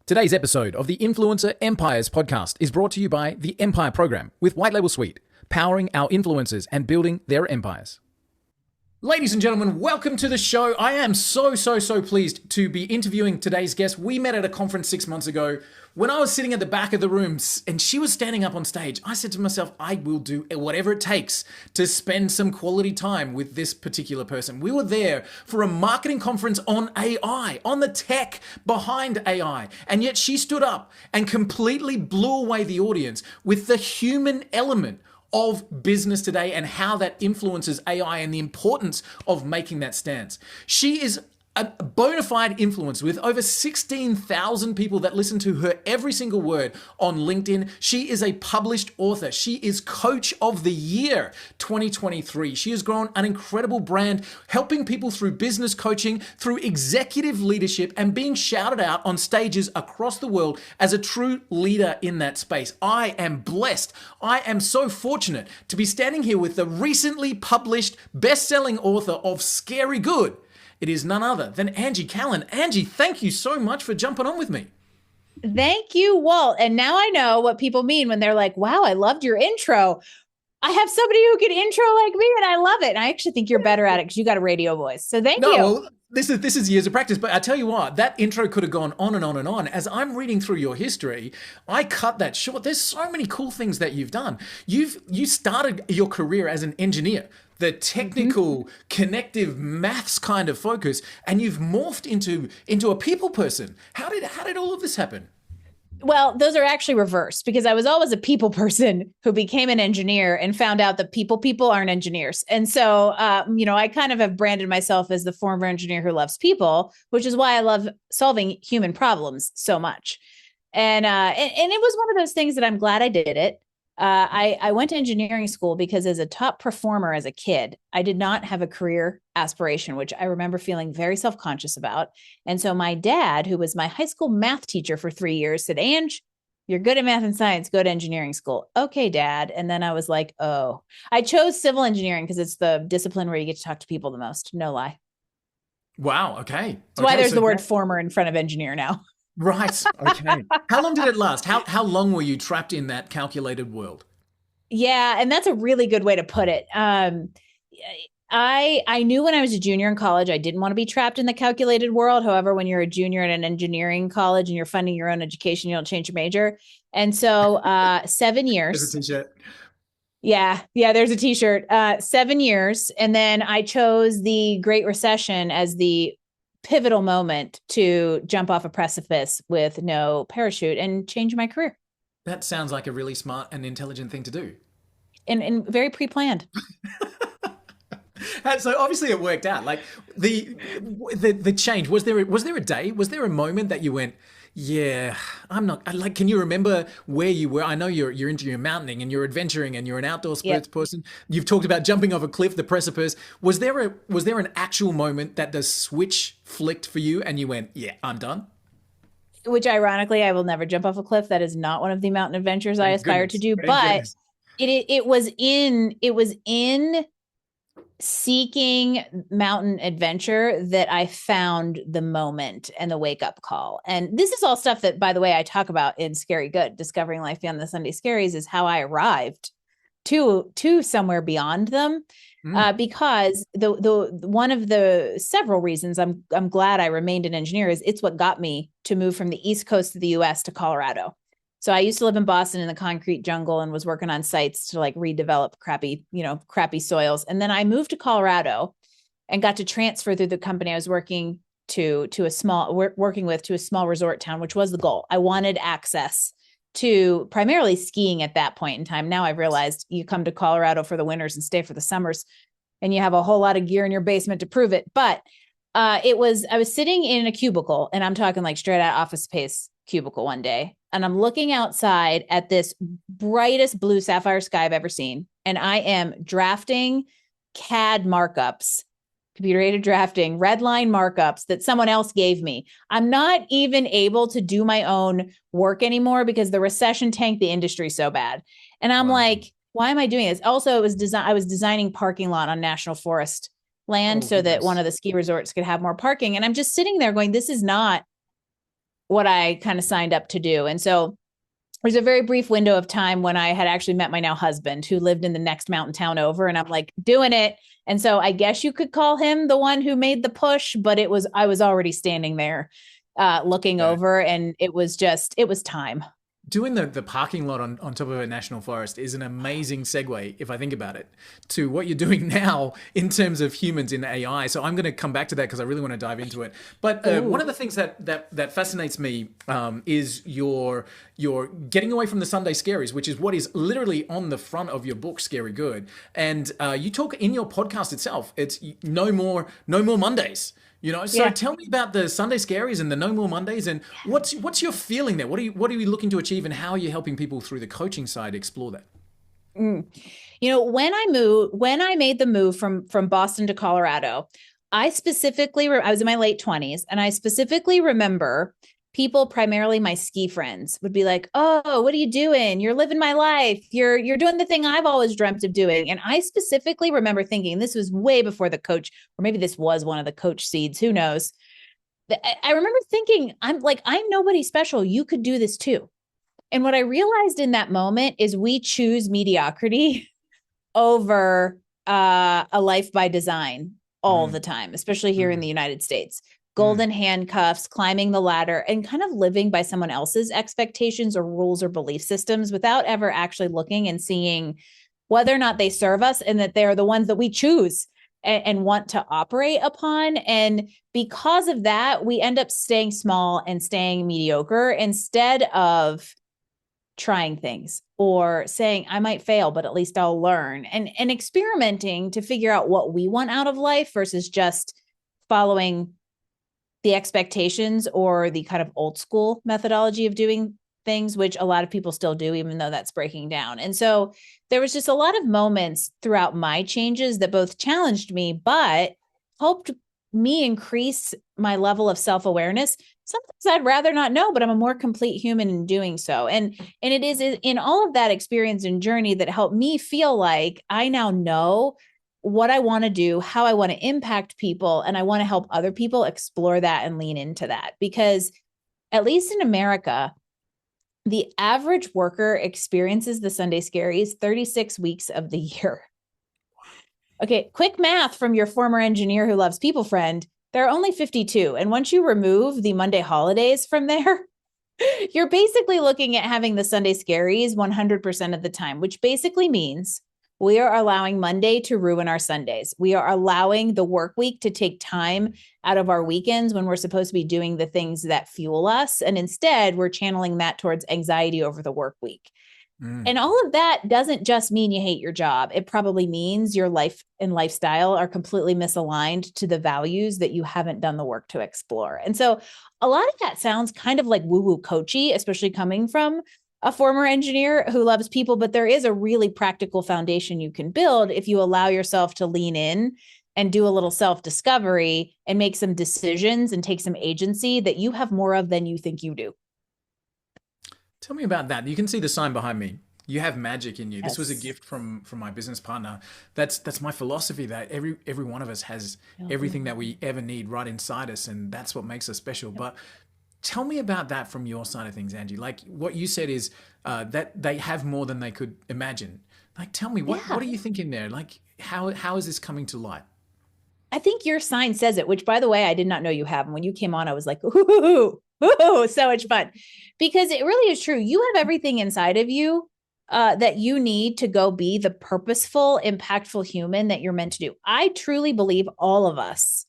Today's episode of the Influencer Empires podcast is brought to you by the Empire Program with White Label Suite, powering our influencers and building their empires. Ladies and gentlemen, welcome to the show. I am so pleased to be interviewing today's guest. We met at a conference 6 months ago. When I was sitting at the back of the room and she was standing up on stage, I said to myself, I will do whatever it takes to spend some quality time with this particular person. We were there for a marketing conference on AI, on the tech behind AI. And yet she stood up and completely blew away the audience with the human element of business today and how that influences AI and the importance of making that stance. She is a bona fide influencer with over 16,000 people that listen to her every single word on LinkedIn. She is a published author. She is Coach of the Year 2023. She has grown an incredible brand, helping people through business coaching, through executive leadership, and being shouted out on stages across the world as a true leader in that space. I am blessed. I am so fortunate to be standing here with the recently published best-selling author of Scary Good. It is none other than Angie Callen. Angie, thank you so much for jumping on with me. Thank you, Walt. And now I know what people mean when they're like, wow, I loved your intro. I have somebody who can intro like me and I love it. And I actually think you're better at it because you got a radio voice. So thank you. Well, this is years of practice, but I tell you what, that intro could have gone on and on and on. As I'm reading through your history, I cut that short. There's so many cool things that you've done. You started your career as an engineer, the technical, connective maths kind of focus, and you've morphed into a people person. How did all of this happen? Well, those are actually reversed because I was always a people person who became an engineer and found out that people aren't engineers. And so, I kind of have branded myself as the former engineer who loves people, which is why I love solving human problems so much. And it was one of those things that I'm glad I did it. I went to engineering school because as a top performer as a kid, I did not have a career aspiration, which I remember feeling very self-conscious about. And so my dad, who was my high school math teacher for 3 years, said, Ange, you're good at math and science, go to engineering school. Okay, Dad. And then I was like, oh, I chose civil engineering because it's the discipline where you get to talk to people the most. No lie. Wow. Okay. That's why there's the word former in front of engineer now. Right. Okay. How long did it last? How long were you trapped in that calculated world? Yeah. And that's a really good way to put it. I knew when I was a junior in college, I didn't want to be trapped in the calculated world. However, when you're a junior at an engineering college and you're funding your own education, you don't change your major. And so 7 years. There's a t-shirt. Yeah, there's a t-shirt. 7 years. And then I chose the Great Recession as the pivotal moment to jump off a precipice with no parachute and change my career. That sounds like a really smart and intelligent thing to do. And very pre-planned. So obviously it worked out. Like the change, was there a day, was there a moment that you went, yeah, I'm not, like, can you remember where you were? I know you're into your mountaining and you're adventuring and you're an outdoor sports person. You've talked about jumping off a cliff, the precipice. Was there an actual moment that the switch flicked for you and you went, yeah, I'm done? Which ironically, I will never jump off a cliff. That is not one of the mountain adventures I aspire to do, but it was in seeking mountain adventure that I found the moment and the wake up call. And this is all stuff that, by the way, I talk about in Scary Good, Discovering Life Beyond the Sunday Scaries, is how I arrived to somewhere beyond them. Because the one of the several reasons I'm glad I remained an engineer is it's what got me to move from the East Coast of the US to Colorado. So I used to live in Boston in the concrete jungle and was working on sites to like redevelop crappy soils. And then I moved to Colorado and got to transfer through the company I was working to a small resort town, which was the goal. I wanted access to primarily skiing at that point in time. Now I've realized you come to Colorado for the winters and stay for the summers, and you have a whole lot of gear in your basement to prove it. But I was sitting in a cubicle, and I'm talking like straight out Office Space cubicle one day, and I'm looking outside at this brightest blue sapphire sky I've ever seen. And I am drafting CAD markups, computer-aided drafting, red line markups that someone else gave me. I'm not even able to do my own work anymore because the recession tanked the industry so bad. And I'm like, why am I doing this? Also, I was designing parking lot on National Forest land so that one of the ski resorts could have more parking. And I'm just sitting there going, this is not what I kind of signed up to do. And so there's a very brief window of time when I had actually met my now husband, who lived in the next mountain town over, and I'm like, doing it. And so I guess you could call him the one who made the push, but I was already standing there looking over, and it was time. Doing the parking lot on top of a national forest is an amazing segue, if I think about it, to what you're doing now in terms of humans in AI. So I'm going to come back to that because I really want to dive into it. But one of the things that fascinates me is your getting away from the Sunday Scaries, which is what is literally on the front of your book, Scary Good. And you talk in your podcast itself. It's no more Mondays. So tell me about the Sunday Scaries and the No More Mondays, and what's your feeling there? What are you looking to achieve, and how are you helping people through the coaching side explore that? When I made the move from Boston to Colorado, I was in my late 20s, and I specifically remember people, primarily my ski friends, would be like, "Oh, what are you doing? You're living my life. You're doing the thing I've always dreamt of doing." And I specifically remember thinking, this was way before the coach, or maybe this was one of the coach seeds, who knows. I remember thinking, I'm nobody special. You could do this too. And what I realized in that moment is we choose mediocrity over a life by design all the time, especially here in the United States. Golden handcuffs, climbing the ladder, and kind of living by someone else's expectations or rules or belief systems without ever actually looking and seeing whether or not they serve us, and that they're the ones that we choose and want to operate upon. And because of that, we end up staying small and staying mediocre instead of trying things or saying, I might fail, but at least I'll learn, and experimenting to figure out what we want out of life versus just following the expectations or the kind of old school methodology of doing things, which a lot of people still do, even though that's breaking down. And so there was just a lot of moments throughout my changes that both challenged me, but helped me increase my level of self-awareness. Sometimes I'd rather not know, but I'm a more complete human in doing so. And it is in all of that experience and journey that helped me feel like I now know what I want to do, how I want to impact people, and I want to help other people explore that and lean into that. Because at least in America, the average worker experiences the Sunday Scaries 36 weeks of the year. Okay, quick math from your former engineer who loves people friend. There are only 52. And once you remove the Monday holidays from there, you're basically looking at having the Sunday Scaries 100% of the time, which basically means we are allowing Monday to ruin our Sundays. We are allowing the work week to take time out of our weekends when we're supposed to be doing the things that fuel us. And instead, we're channeling that towards anxiety over the work week. And all of that doesn't just mean you hate your job. It probably means your life and lifestyle are completely misaligned to the values that you haven't done the work to explore. And so a lot of that sounds kind of like woo-woo coachy, especially coming from a former engineer who loves people, but there is a really practical foundation you can build if you allow yourself to lean in and do a little self-discovery and make some decisions and take some agency that you have more of than you think you do. Tell me about that. You can see the sign behind me. You have magic in you. Yes. This was a gift from my business partner. That's my philosophy, that every one of us has everything that we ever need right inside us, and that's what makes us special. But tell me about that from your side of things, Angie. Like what you said is that they have more than they could imagine. Like, tell me, what are you thinking there? Like, how is this coming to light? I think your sign says it, which, by the way, I did not know you have. And when you came on, I was like, ooh, so much fun, because it really is true. You have everything inside of you that you need to go be the purposeful, impactful human that you're meant to do. I truly believe all of us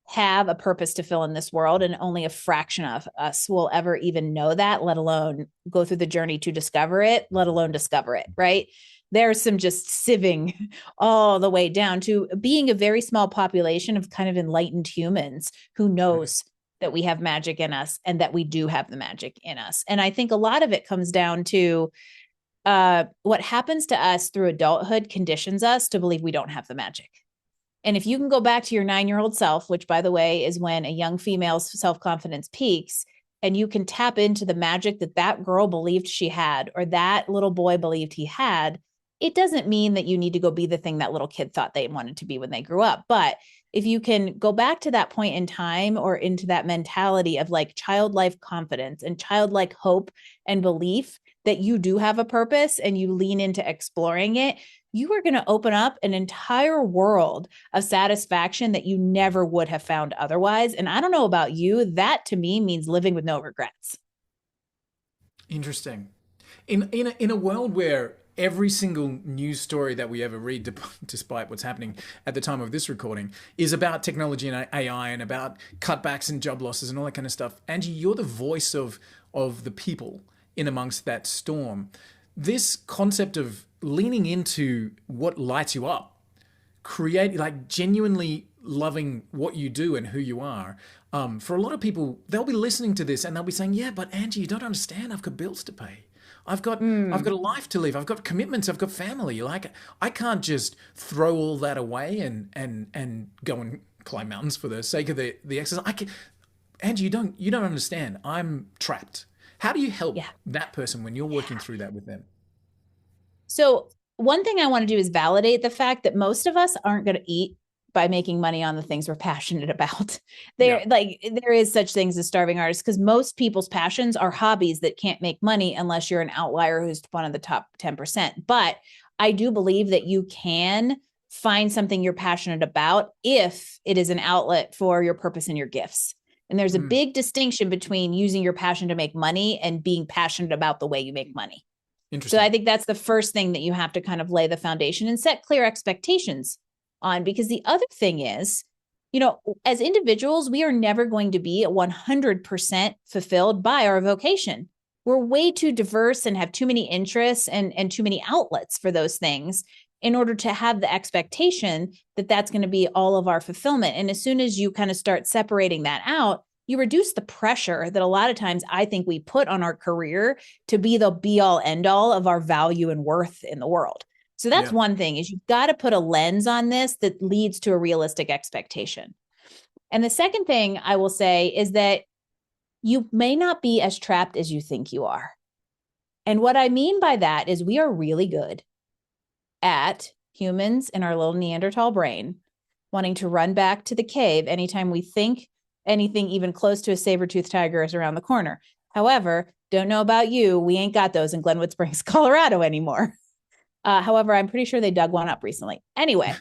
have a purpose to fill in this world, and only a fraction of us will ever even know that, let alone go through the journey to discover it, let alone discover it, right? There's some just sieving all the way down to being a very small population of kind of enlightened humans who knows that we have magic in us and that we do have the magic in us. And I think a lot of it comes down to what happens to us through adulthood conditions us to believe we don't have the magic. And if you can go back to your 9-year-old self, which, by the way, is when a young female's self-confidence peaks, and you can tap into the magic that that girl believed she had, or that little boy believed he had, it doesn't mean that you need to go be the thing that little kid thought they wanted to be when they grew up. But if you can go back to that point in time or into that mentality of like childlike confidence and childlike hope and belief that you do have a purpose and you lean into exploring it, you are going to open up an entire world of satisfaction that you never would have found otherwise. And I don't know about you, that to me means living with no regrets. Interesting. In a world where every single news story that we ever read, despite what's happening at the time of this recording, is about technology and AI and about cutbacks and job losses and all that kind of stuff. Angie, you're the voice of the people in amongst that storm. This concept of leaning into what lights you up, genuinely loving what you do and who you are. For a lot of people, they'll be listening to this and they'll be saying, yeah, but Angie, you don't understand. I've got bills to pay. I've got a life to live. I've got commitments. I've got family. Like, I can't just throw all that away and go and climb mountains for the sake of the exercise. Angie, you don't understand. I'm trapped. How do you help that person when you're working through that with them? So one thing I want to do is validate the fact that most of us aren't going to eat by making money on the things we're passionate about. There is such things as starving artists, because most people's passions are hobbies that can't make money unless you're an outlier who's one of the top 10%. But I do believe that you can find something you're passionate about if it is an outlet for your purpose and your gifts. And there's a big distinction between using your passion to make money and being passionate about the way you make money. So I think that's the first thing that you have to kind of lay the foundation and set clear expectations on, because the other thing is, as individuals, we are never going to be 100% fulfilled by our vocation. We're way too diverse and have too many interests and too many outlets for those things in order to have the expectation that that's going to be all of our fulfillment. And as soon as you kind of start separating that out, you reduce the pressure that a lot of times I think we put on our career to be the be all end all of our value and worth in the world. So that's one thing, is you've got to put a lens on this that leads to a realistic expectation. And the second thing I will say is that you may not be as trapped as you think you are. And what I mean by that is we are really good at, humans in our little Neanderthal brain, wanting to run back to the cave anytime we think anything even close to a saber-toothed tiger is around the corner. However, don't know about you, we ain't got those in Glenwood Springs, Colorado anymore. However, I'm pretty sure they dug one up recently. Anyway,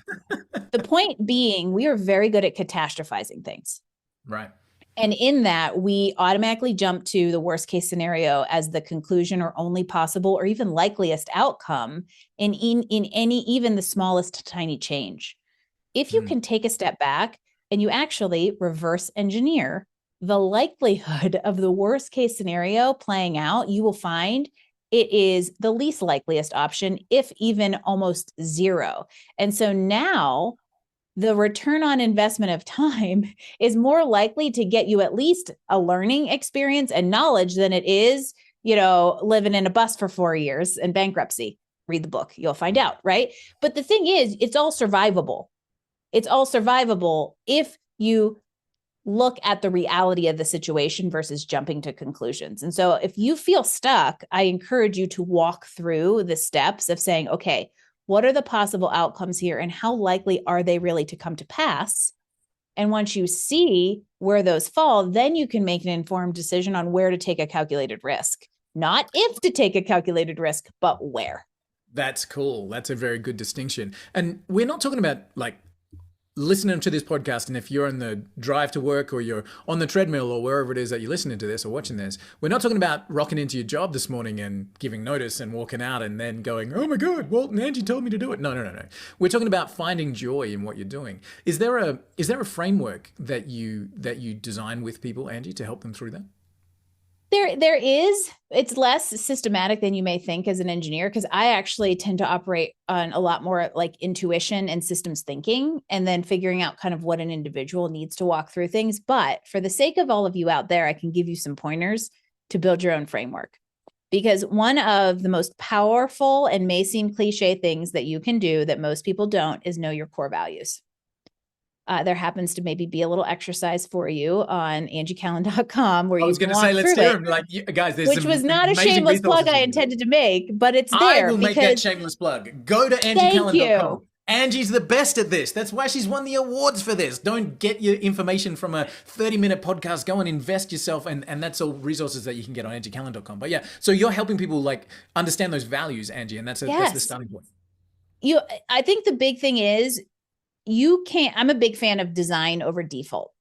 the point being, we are very good at catastrophizing things. Right. And in that, we automatically jump to the worst case scenario as the conclusion or only possible or even likeliest outcome in any, even the smallest tiny change. If you can take a step back and you actually reverse engineer the likelihood of the worst case scenario playing out, you will find it is the least likeliest option, if even almost zero. And so now the return on investment of time is more likely to get you at least a learning experience and knowledge than it is, living in a bus for 4 years and bankruptcy. Read the book, you'll find out, right? But the thing is, it's all survivable. It's all survivable if you look at the reality of the situation versus jumping to conclusions. And so if you feel stuck, I encourage you to walk through the steps of saying, okay, what are the possible outcomes here and how likely are they really to come to pass? And once you see where those fall, then you can make an informed decision on where to take a calculated risk. Not if to take a calculated risk, but where. That's cool. That's a very good distinction. And we're not talking about listening to this podcast, and if you're on the drive to work or you're on the treadmill or wherever it is that you're listening to this or watching this, we're not talking about rocking into your job this morning and giving notice and walking out and then going, oh my God, Walt and Angie told me to do it. No. We're talking about finding joy in what you're doing. Is there a framework that you design with people, Angie, to help them through that? There is. It's less systematic than you may think as an engineer, because I actually tend to operate on a lot more like intuition and systems thinking, and then figuring out kind of what an individual needs to walk through things. But for the sake of all of you out there, I can give you some pointers to build your own framework. Because one of the most powerful and may seem cliche things that you can do that most people don't is know your core values. There happens to maybe be a little exercise for you on angiecallen.com where you can walk through it. I was going to say, let's do it. Which was not a shameless plug I intended to make, but it's there. I will make that shameless plug. Go to angiecallen.com Angie's the best at this. That's why she's won the awards for this. Don't get your information from a 30-minute podcast. Go and invest yourself. And that's all resources that you can get on angiecallen.com. But yeah, so you're helping people like understand those values, Angie, and that's the starting point. I think the big thing is I'm a big fan of design over default.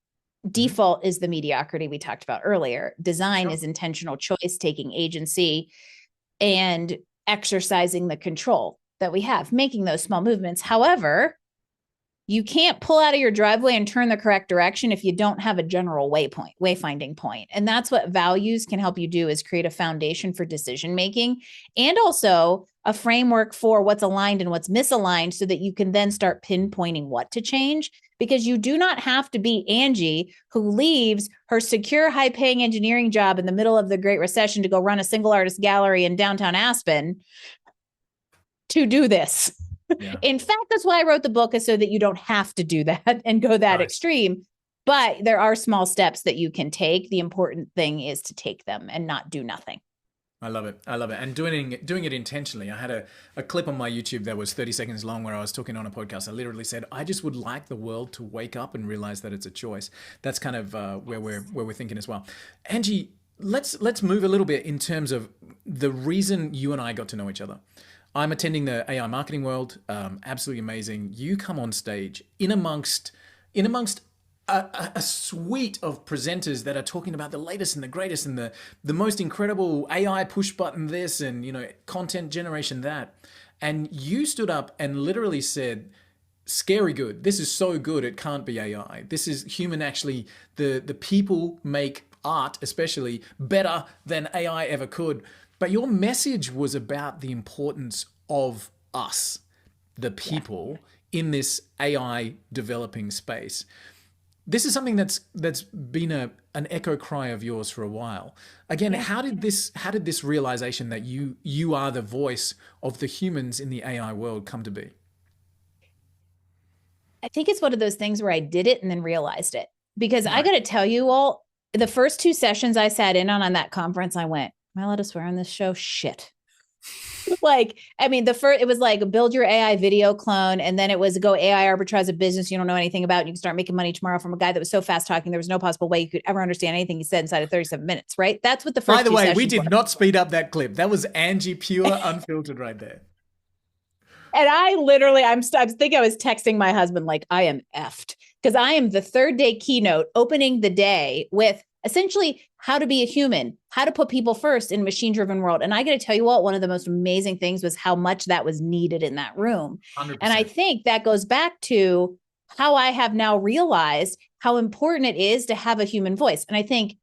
Default is the mediocrity we talked about earlier. Design is intentional choice, taking agency and exercising the control that we have, making those small movements. However, you can't pull out of your driveway and turn the correct direction if you don't have a general wayfinding point. And that's what values can help you do, is create a foundation for decision making, and also a framework for what's aligned and what's misaligned, so that you can then start pinpointing what to change. Because you do not have to be Angie, who leaves her secure, high-paying engineering job in the middle of the Great Recession to go run a single artist gallery in downtown Aspen to do this. Yeah. In fact, that's why I wrote the book, is so that you don't have to do that and go that extreme. But there are small steps that you can take. The important thing is to take them and not do nothing. I love it. And doing it intentionally. I had a clip on my YouTube that was 30 seconds long where I was talking on a podcast. I literally said, I just would like the world to wake up and realize that it's a choice. That's kind of where we're thinking as well. Angie, let's move a little bit in terms of the reason you and I got to know each other. I'm attending the AI marketing world. Absolutely amazing. You come on stage in amongst a suite of presenters that are talking about the latest and the greatest and the most incredible AI push button this and, content generation that. And you stood up and literally said, scary good. This is so good, it can't be AI. This is human. Actually, the people make art, especially, better than AI ever could. But your message was about the importance of us, the people, in this AI developing space. This is something that's been an echo cry of yours for a while. Again, how did this realization that you are the voice of the humans in the AI world come to be? I think it's one of those things where I did it and then realized it. Because I got to tell you all, the first 2 sessions I sat in on that conference, I went, am I allowed to swear on this show? Shit. It was like build your AI video clone. And then it was go AI arbitrage a business you don't know anything about. And you can start making money tomorrow from a guy that was so fast talking. There was no possible way you could ever understand anything he said inside of 37 minutes, right? That's what the first. By the way, we did not speed up that clip. That was Angie pure unfiltered right there. And I literally, I think I was texting my husband, like, I am effed, because I am the 3rd day keynote opening the day with essentially how to be a human, how to put people first in a machine-driven world. And I got to tell you what, one of the most amazing things was how much that was needed in that room. 100%. And I think that goes back to how I have now realized how important it is to have a human voice. And I think,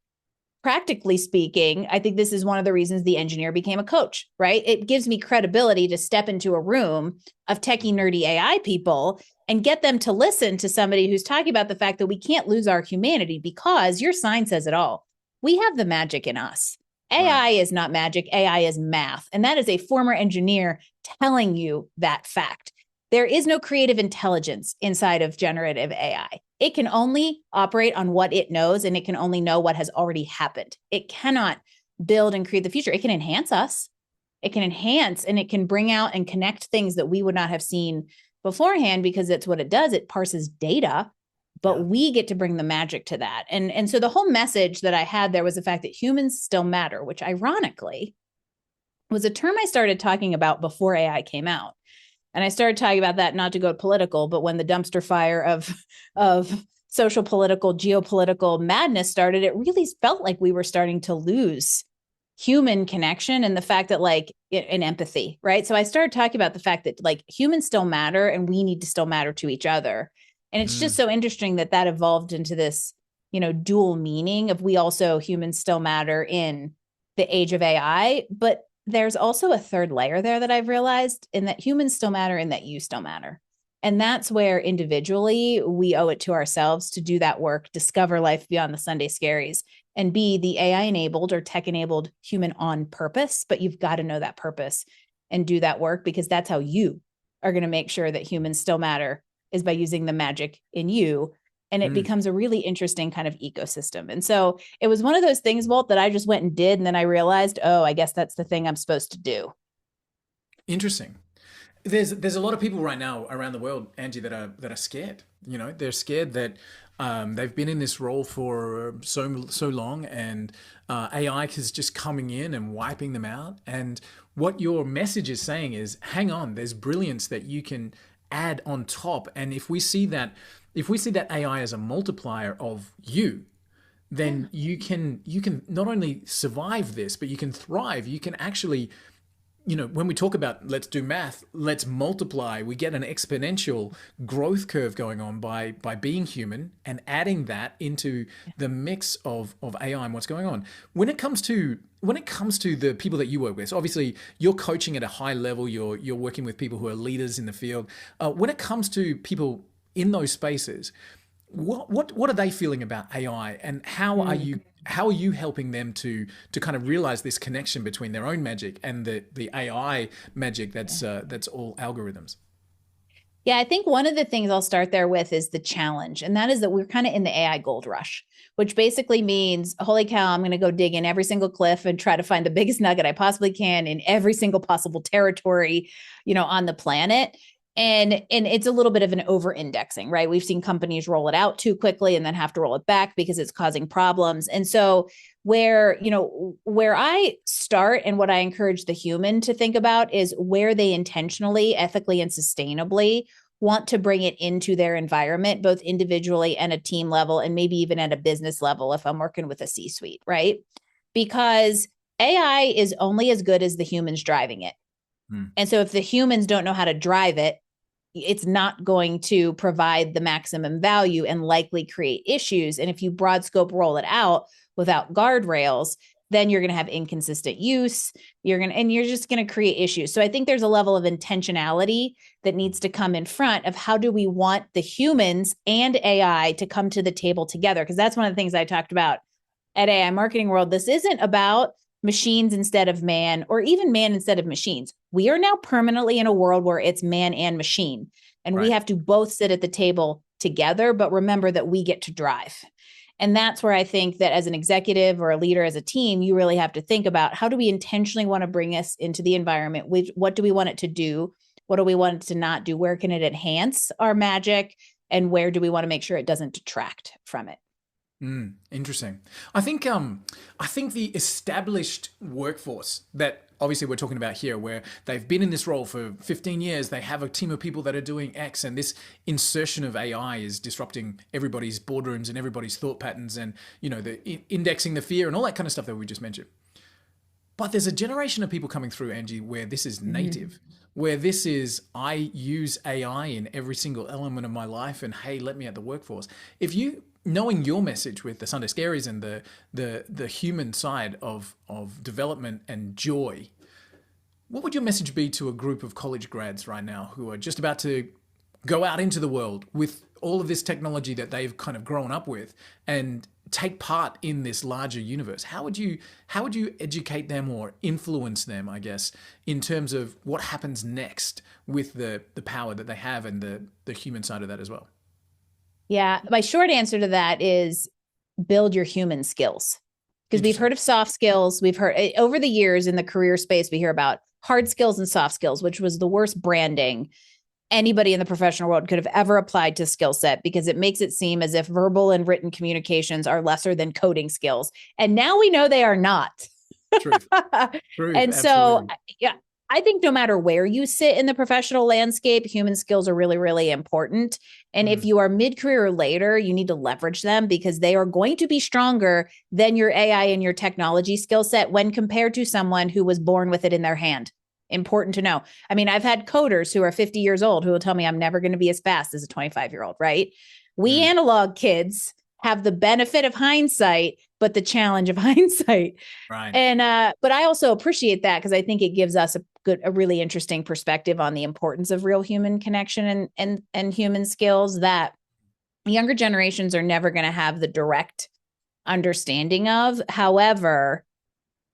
practically speaking, I think this is one of the reasons the engineer became a coach, right? It gives me credibility to step into a room of techie, nerdy AI people and get them to listen to somebody who's talking about the fact that we can't lose our humanity, because your sign says it all. We have the magic in us. AI is not magic. AI is math. And that is a former engineer telling you that fact. There is no creative intelligence inside of generative AI. It can only operate on what it knows, and it can only know what has already happened. It cannot build and create the future. It can enhance us. It can enhance, and it can bring out and connect things that we would not have seen beforehand, because it's what it does. It parses data, but we get to bring the magic to that. And so the whole message that I had there was the fact that humans still matter, which ironically was a term I started talking about before AI came out. And I started talking about that, not to go political, but when the dumpster fire of social, political, geopolitical madness started, it really felt like we were starting to lose human connection and the fact that and empathy, right? So I started talking about the fact that humans still matter and we need to still matter to each other. And it's just so interesting that evolved into this, dual meaning of humans still matter in the age of AI, but there's also a third layer there that I've realized, in that humans still matter and that you still matter. And that's where individually we owe it to ourselves to do that work, discover life beyond the Sunday Scaries, and be the AI enabled or tech enabled human on purpose. But you've got to know that purpose and do that work, because that's how you are going to make sure that humans still matter, is by using the magic in you. And it becomes a really interesting kind of ecosystem. And so it was one of those things, Walt, that I just went and did. And then I realized, I guess that's the thing I'm supposed to do. Interesting. There's a lot of people right now around the world, Angie, that are scared. You know, they're scared that they've been in this role for so long, and AI is just coming in and wiping them out. And what your message is saying is, hang on, there's brilliance that you can add on top. And if we see that AI as a multiplier of you, then you can not only survive this, but you can thrive. You can actually, when we talk about let's do math, let's multiply, we get an exponential growth curve going on by being human and adding that into the mix of AI and what's going on. When it comes to the people that you work with, so obviously you're coaching at a high level, you're working with people who are leaders in the field. When it comes to people in those spaces, what are they feeling about AI, and how are you helping them to kind of realize this connection between their own magic and the AI magic that's all algorithms? Yeah, I think one of the things I'll start there with is the challenge. And that is that we're kind of in the AI gold rush, which basically means, holy cow, I'm going to go dig in every single cliff and try to find the biggest nugget I possibly can in every single possible territory, on the planet. And it's a little bit of an over-indexing, right? We've seen companies roll it out too quickly and then have to roll it back because it's causing problems. And so where I start and what I encourage the human to think about is where they intentionally, ethically, and sustainably want to bring it into their environment, both individually and a team level, and maybe even at a business level if I'm working with a C-suite, right? Because AI is only as good as the humans driving it. And so if the humans don't know how to drive it, it's not going to provide the maximum value and likely create issues. And if you broad scope roll it out without guardrails, then you're going to have inconsistent use. You're just going to create issues. So I think there's a level of intentionality that needs to come in front of how do we want the humans and AI to come to the table together? Because that's one of the things I talked about at AI Marketing World. This isn't about machines instead of man, or even man instead of machines. We are now permanently in a world where it's man and machine, and we have to both sit at the table together, but remember that we get to drive. And that's where I think that as an executive or a leader, as a team, you really have to think about, how do we intentionally want to bring us into the environment? What do we want it to do? What do we want it to not do? Where can it enhance our magic? And where do we want to make sure it doesn't detract from it? Interesting. I think the established workforce that obviously we're talking about here, where they've been in this role for 15 years, they have a team of people that are doing X, and this insertion of AI is disrupting everybody's boardrooms and everybody's thought patterns, and the indexing the fear and all that kind of stuff that we just mentioned. But there's a generation of people coming through, Angie, where this is native, where this is, I use AI in every single element of my life, and hey, let me at the workforce. If you knowing your message with the Sunday Scaries and the human side of development and joy, what would your message be to a group of college grads right now who are just about to go out into the world with all of this technology that they've kind of grown up with and take part in this larger universe? How would you educate them or influence them, I guess, in terms of what happens next with the power that they have and the human side of that as well? Yeah, my short answer to that is build your human skills. Because we've heard of soft skills. We've heard over the years in the career space, we hear about hard skills and soft skills, which was the worst branding anybody in the professional world could have ever applied to skill set, because it makes it seem as if verbal and written communications are lesser than coding skills. And now we know they are not. Truth. And so, yeah, I think no matter where you sit in the professional landscape, human skills are really, really important. And if you are mid-career or later, you need to leverage them, because they are going to be stronger than your AI and your technology skill set when compared to someone who was born with it in their hand. Important to know. I mean, I've had coders who are 50 years old who will tell me I'm never going to be as fast as a 25-year-old, right? We analog kids have the benefit of hindsight, but the challenge of hindsight. Right. And but I also appreciate that, because I think it gives us a really interesting perspective on the importance of real human connection and human skills that younger generations are never going to have the direct understanding of. However,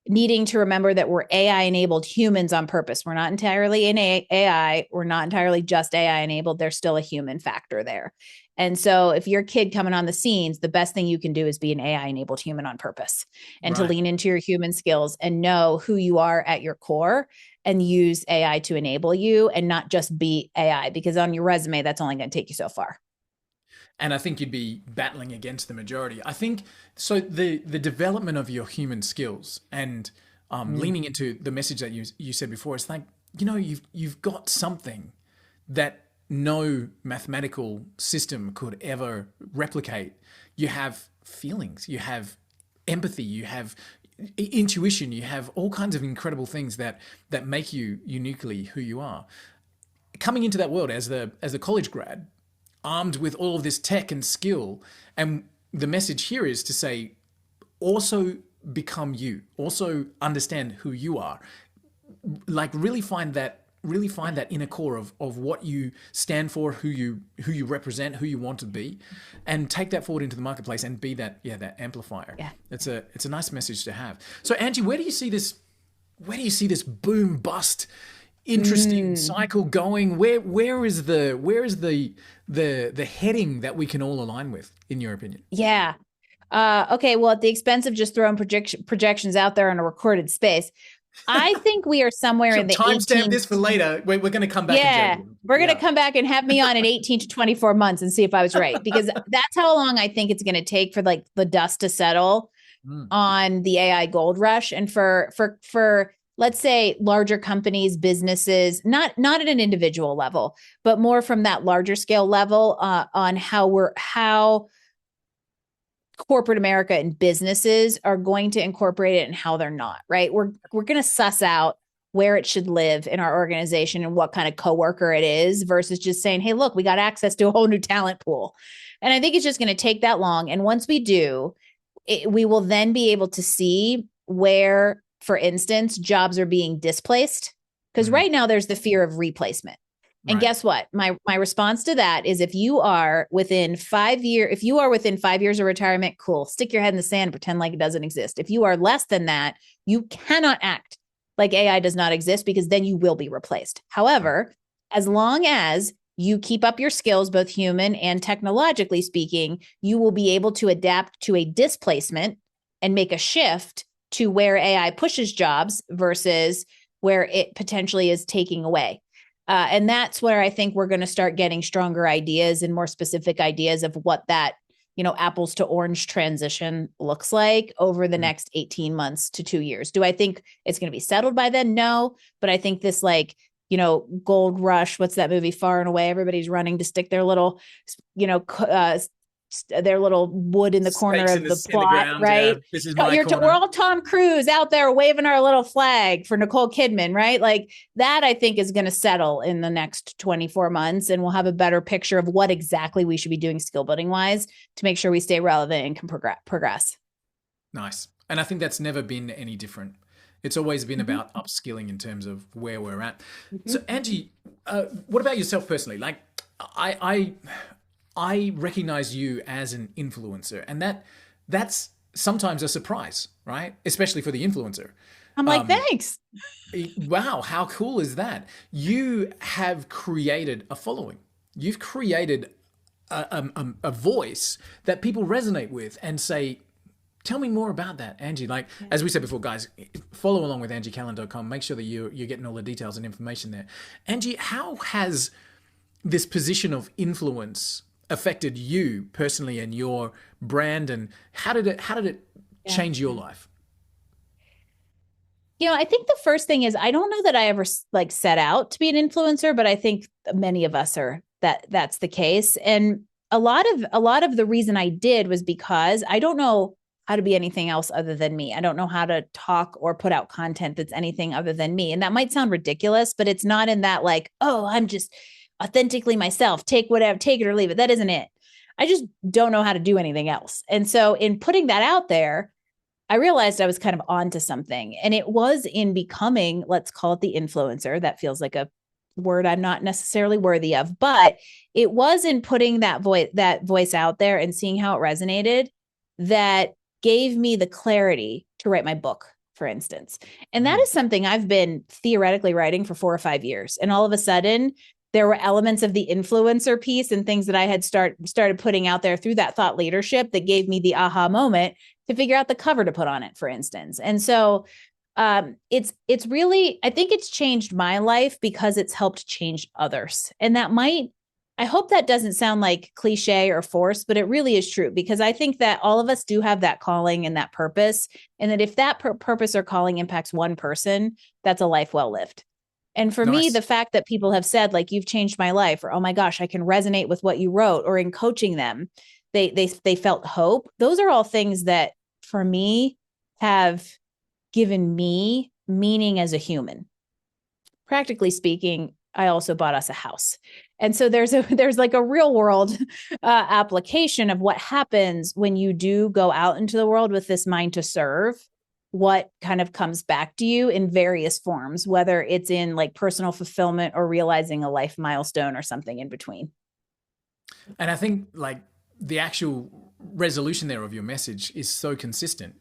needing to remember that we're AI enabled humans on purpose. We're not entirely in AI. We're not entirely just AI enabled. There's still a human factor there. And so if your kid coming on the scenes, the best thing you can do is be an AI enabled human on purpose, and to lean into your human skills and know who you are at your core and use AI to enable you, and not just be AI, because on your resume, that's only going to take you so far. And I think you'd be battling against the majority. I think so. The development of your human skills and leaning into the message that you said before, it's like, you've got something that no mathematical system could ever replicate. You have feelings, you have empathy, you have intuition, you have all kinds of incredible things that make you uniquely who you are. Coming into that world as the college grad, armed with all of this tech and skill, and the message here is to say, also become you, also understand who you are, like really find that inner core of what you stand for, who you represent, who you want to be, and take that forward into the marketplace and be that amplifier. Yeah. It's a nice message to have. So Angie, where do you see this boom bust interesting cycle going? Where is the heading that we can all align with, in your opinion? Yeah. Okay. Well, at the expense of just throwing projections out there in a recorded space, I think we are somewhere in the timestamp this for later. We're going to come back. Yeah, we're going to come back and have me on in 18 to 24 months and see if I was right, because that's how long I think it's going to take for like the dust to settle on the AI gold rush, and for let's say larger companies, businesses, not at an individual level, but more from that larger scale level, on how corporate America and businesses are going to incorporate it and how they're not, right? We're going to suss out where it should live in our organization and what kind of coworker it is, versus just saying, hey, look, we got access to a whole new talent pool. And I think it's just going to take that long. And once we do, we will then be able to see where, for instance, jobs are being displaced. Because right now there's the fear of replacement. And guess what? My response to that is, if you are within 5 years of retirement, cool, stick your head in the sand, pretend like it doesn't exist. If you are less than that, you cannot act like AI does not exist, because then you will be replaced. However, as long as you keep up your skills, both human and technologically speaking, you will be able to adapt to a displacement and make a shift to where AI pushes jobs versus where it potentially is taking away. And that's where I think we're going to start getting stronger ideas and more specific ideas of what that, apples to orange transition looks like over the next 18 months to 2 years. Do I think it's going to be settled by then? No, but I think this gold rush, what's that movie, Far and Away? Everybody's running to stick their little, their little wood in the corner of the plot, right? Yeah. This is we're all Tom Cruise out there waving our little flag for Nicole Kidman, right? Like that, I think, is going to settle in the next 24 months, and we'll have a better picture of what exactly we should be doing skill building wise to make sure we stay relevant and can progress. Nice. And I think that's never been any different. It's always been about upskilling in terms of where we're at. So Angie, what about yourself personally? Like I recognize you as an influencer, and that's sometimes a surprise, right? Especially for the influencer. I'm like, thanks. Wow, how cool is that? You have created a following. You've created a voice that people resonate with and say, tell me more about that, Angie. Like, as we said before, guys, follow along with angiecallen.com. Make sure that you're getting all the details and information there. Angie, how has this position of influence affected you personally and your brand, and how did it change your life? I think the first thing is, I don't know that I ever set out to be an influencer, but I think many of us are that's the case. And a lot of the reason I did was because I don't know how to be anything else other than me. I don't know how to talk or put out content that's anything other than me. And that might sound ridiculous, but it's not in that I'm just authentically myself, take it or leave it. That isn't it. I just don't know how to do anything else. And so in putting that out there, I realized I was kind of onto something. And it was in becoming, let's call it the influencer. That feels like a word I'm not necessarily worthy of, but it was in putting that voice out there and seeing how it resonated that gave me the clarity to write my book for instance. And that is something I've been theoretically writing for 4 or 5 years. And all of a sudden, there were elements of the influencer piece and things that I had started putting out there through that thought leadership that gave me the aha moment to figure out the cover to put on it, for instance. And so it's really, I think it's changed my life because it's helped change others. And I hope that doesn't sound like cliche or forced, but it really is true, because I think that all of us do have that calling and that purpose. And that if that purpose or calling impacts one person, that's a life well lived. And for me, the fact that people have said, like, you've changed my life, or, oh my gosh, I can resonate with what you wrote, or in coaching them, they felt hope. Those are all things that for me have given me meaning as a human. Practically speaking, I also bought us a house. And so there's like a real world application of what happens when you do go out into the world with this mind to serve, what kind of comes back to you in various forms, whether it's in like personal fulfillment or realizing a life milestone or something in between. And I think like the actual resolution there of your message is so consistent,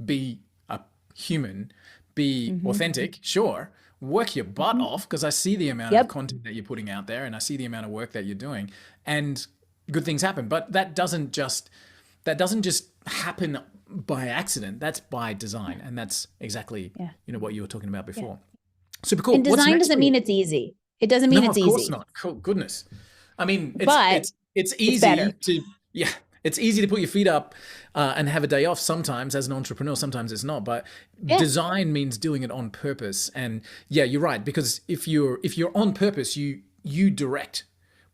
be a human, be authentic, sure. Work your butt off, because I see the amount of content that you're putting out there, and I see the amount of work that you're doing, and good things happen. But that doesn't just happen by accident. That's by design, and that's exactly what you were talking about before. Super cool. And design doesn't mean it's easy. It doesn't mean it's easy. Of course not. Cool. Goodness. I mean, it's easy to It's easy to put your feet up and have a day off sometimes as an entrepreneur. Sometimes it's not. But design means doing it on purpose. And yeah, you're right. Because if you're on purpose, you direct.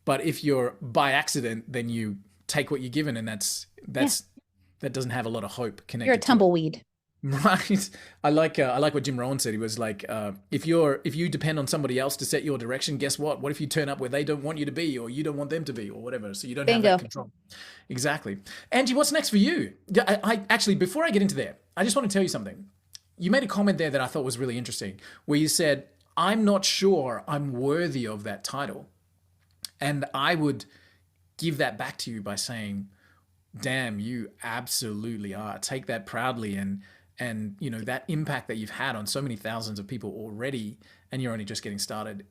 But if you're by accident, then you take what you're given, and that doesn't have a lot of hope connected. You're a tumbleweed. Right. I like what Jim Rohn said. He was like, if you depend on somebody else to set your direction, guess what? What if you turn up where they don't want you to be, or you don't want them to be, or whatever? So you don't have that control. Exactly. Angie, what's next for you? I actually, before I get into there, I just want to tell you something. You made a comment there that I thought was really interesting, where you said, I'm not sure I'm worthy of that title. And I would give that back to you by saying, damn, you absolutely are. Take that proudly, and that impact that you've had on so many thousands of people already, and you're only just getting started,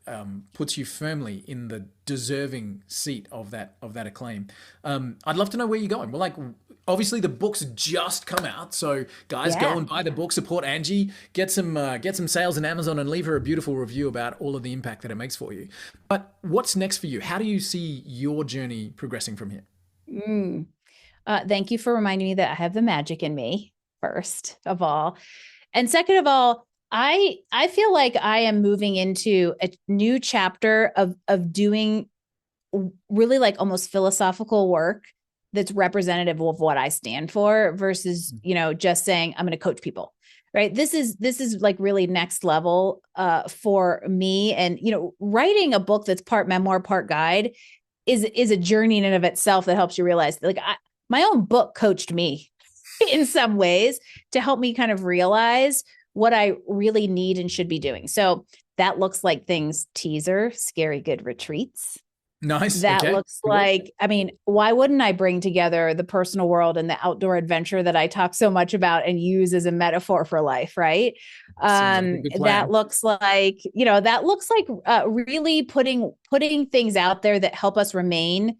puts you firmly in the deserving seat of that acclaim. I'd love to know where you're going. Well, like, obviously the book's just come out, so guys, go and buy the book, support Angie, get some sales in Amazon, and leave her a beautiful review about all of the impact that it makes for you. But what's next for you? How do you see your journey progressing from here? Thank you for reminding me that I have the magic in me, first of all. And second of all, I feel like I am moving into a new chapter of doing really like almost philosophical work that's representative of what I stand for versus, just saying I'm going to coach people. Right. This is like really next level for me. And, writing a book that's part memoir, part guide is a journey in and of itself that helps you realize, like, my own book coached me in some ways to help me kind of realize what I really need and should be doing. So that looks like things, teaser, Scary Good Retreats. Nice. That looks like, I mean, why wouldn't I bring together the personal world and the outdoor adventure that I talk so much about and use as a metaphor for life, right? That looks like, really putting things out there that help us remain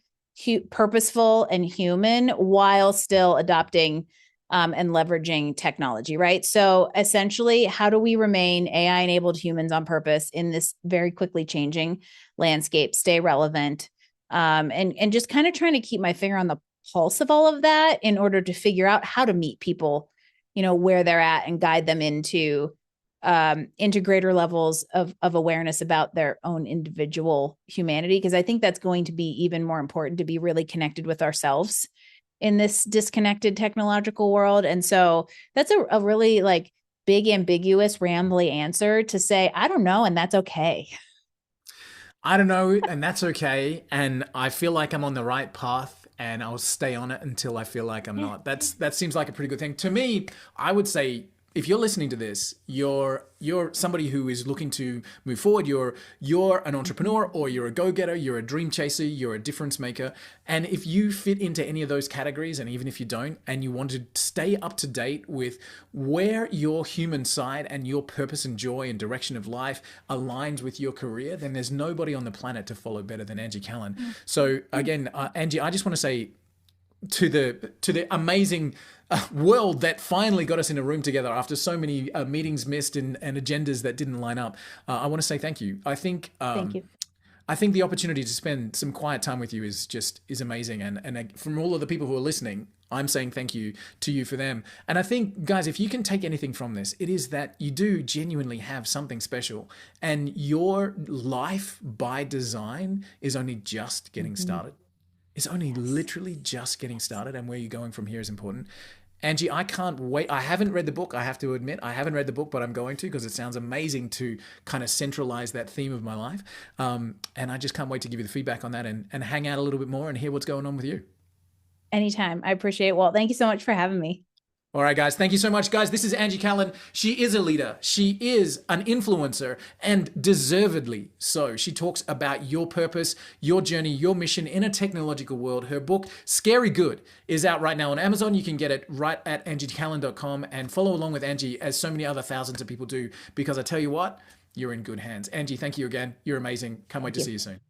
purposeful and human while still adopting and leveraging technology, right? So essentially, how do we remain AI-enabled humans on purpose in this very quickly changing landscape, stay relevant, and just kind of trying to keep my finger on the pulse of all of that in order to figure out how to meet people, where they're at, and guide them into greater levels of awareness about their own individual humanity. Because I think that's going to be even more important, to be really connected with ourselves in this disconnected technological world. And so that's a really like big, ambiguous, rambly answer to say, I don't know. And that's okay. I don't know. And that's okay. And I feel like I'm on the right path, and I'll stay on it until I feel like I'm not. That seems like a pretty good thing to me. I would say if you're listening to this, you're somebody who is looking to move forward. You're an entrepreneur, or you're a go-getter, you're a dream chaser, you're a difference maker. And if you fit into any of those categories, and even if you don't, and you want to stay up to date with where your human side and your purpose and joy and direction of life aligns with your career, then there's nobody on the planet to follow better than Angie Callen. So again, Angie, I just want to say to the amazing world that finally got us in a room together after so many meetings missed and agendas that didn't line up. I want to say thank you. Thank you. I think the opportunity to spend some quiet time with you is amazing. And from all of the people who are listening, I'm saying thank you to you for them. And I think, guys, if you can take anything from this, it is that you do genuinely have something special, and your life by design is only just getting started. It's only literally just getting started, and where you're going from here is important. Angie, I can't wait. I haven't read the book. I have to admit, I haven't read the book, but I'm going to, because it sounds amazing to kind of centralize that theme of my life. And I just can't wait to give you the feedback on that and hang out a little bit more and hear what's going on with you. Anytime. I appreciate it. Walt, thank you so much for having me. All right, guys. Thank you so much, guys. This is Angie Callen. She is a leader. She is an influencer, and deservedly so. She talks about your purpose, your journey, your mission in a technological world. Her book, Scary Good, is out right now on Amazon. You can get it right at angiecallen.com and follow along with Angie, as so many other thousands of people do, because I tell you what, you're in good hands. Angie, thank you again. You're amazing. Can't wait to see you soon.